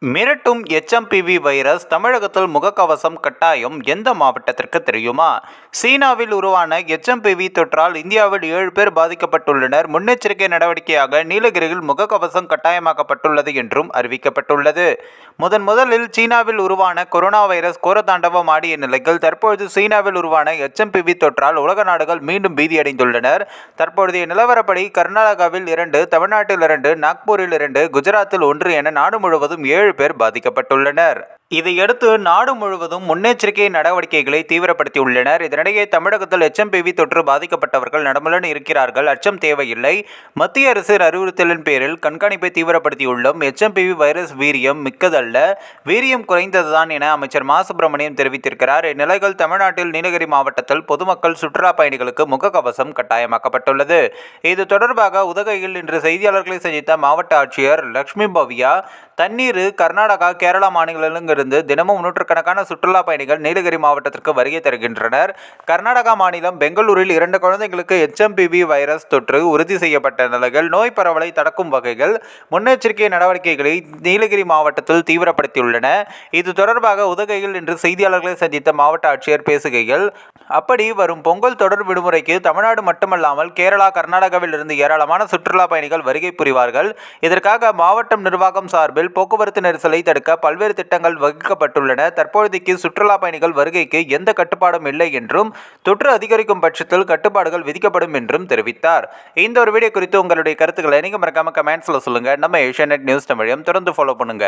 மிரட்டும் HMPV virus தமிழகத்தில் முகக்கவசம் கட்டாயம். எந்த மாவட்டத்திற்கு தெரியுமா? சீனாவில் உருவான எச்எம்பிவி தொற்றால் இந்தியாவில் 7 பேர் பாதிக்கப்பட்டுள்ளனர். முன்னெச்சரிக்கை நடவடிக்கையாக நீலகிரியில் முகக்கவசம் கட்டாயமாக்கப்பட்டுள்ளது என்றும் அறிவிக்கப்பட்டுள்ளது. முதலில் சீனாவில் உருவான கொரோனா வைரஸ் கோரதாண்டவம் ஆடிய நிலையில் தற்பொழுது சீனாவில் உருவான எச்எம்பிவி தொற்றால் உலக நாடுகள் மீண்டும் பீதியடைந்துள்ளனர். தற்பொழுதைய நிலவரப்படி கர்நாடகாவில் 2, தமிழ்நாட்டில் 2, நாக்பூரில் 2, குஜராத்தில் 1 என நாடு முழுவதும் 7 பேர் பாதிக்கப்பட்டுள்ளனர். இதையடுத்து நாடு முழுவதும் முன்னெச்சரிக்கை நடவடிக்கைகளை தீவிரப்படுத்தியுள்ளனர். இதனிடையே தமிழகத்தில் எச்எம்பிவி தொற்று பாதிக்கப்பட்டவர்கள் நலமுடன் இருக்கிறார்கள், அச்சம் தேவையில்லை. மத்திய அரசின் அறிவுறுத்தலின் பேரில் கண்காணிப்பை தீவிரப்படுத்தியுள்ளோம். எச்எம்பிவி வைரஸ் வீரியம் மிக்கதல்ல, வீரியம் குறைந்ததுதான் என அமைச்சர் மா சுப்பிரமணியம் தெரிவித்திருக்கிறார். இந்நிலையில் தமிழ்நாட்டில் நீலகிரி மாவட்டத்தில் பொதுமக்கள் சுற்றுலா பயணிகளுக்கு முகக்கவசம் கட்டாயமாக்கப்பட்டுள்ளது. இது தொடர்பாக உதகையில் இன்று செய்தியாளர்களை சந்தித்த மாவட்ட ஆட்சியர் லட்சுமி பவ்யா, தண்ணீர் கர்நாடகா, கேரளா மாநிலங்களிலிருந்து தினமும் நூற்றுக்கணக்கான சுற்றுலா பயணிகள் நீலகிரி மாவட்டத்திற்கு வருகை தருகின்றனர். கர்நாடகா மாநிலம் பெங்களூரில் 2 குழந்தைகளுக்கு எச்எம்பிவி வைரஸ் தொற்று உறுதி செய்யப்பட்ட நிலையில் நோய் பரவலை தடுக்கும் வகையில் முன்னெச்சரிக்கை நடவடிக்கைகளை நீலகிரி மாவட்டத்தில் தீவிரப்படுத்தியுள்ளன. இது தொடர்பாக உதகையில் இன்று செய்தியாளர்களை சந்தித்த மாவட்ட ஆட்சியர் பேசுகையில், அப்படி வரும் பொங்கல் தொடர் விடுமுறைக்கு தமிழ்நாடு மட்டுமல்லாமல் கேரளா, கர்நாடகாவில் இருந்து ஏராளமான சுற்றுலா பயணிகள் வருகை புரிவார்கள். இதற்காக மாவட்டம் நிர்வாகம் சார்பில் போக்குவரத்து நெரிசலை தடுக்க பல்வேறு திட்டங்கள் வகுக்கப்பட்டுள்ளன. தற்போதைக்கு சுற்றுலா பயணிகள் வருகைக்கு எந்த கட்டுப்பாடும் இல்லை என்றும், தொற்று அதிகரிக்கும் பட்சத்தில் கட்டுப்பாடுகள் விதிக்கப்படும் என்றும் தெரிவித்தார். இந்த ஒரு வீடியோ குறித்து உங்களுடைய கருத்துக்களை நீங்க மறக்காம கமெண்ட்ஸ்ல சொல்லுங்க. நம்ம ஏஷியாநெட் நியூஸ் தமிழையும் தொடர்ந்து ஃபாலோ பண்ணுங்க.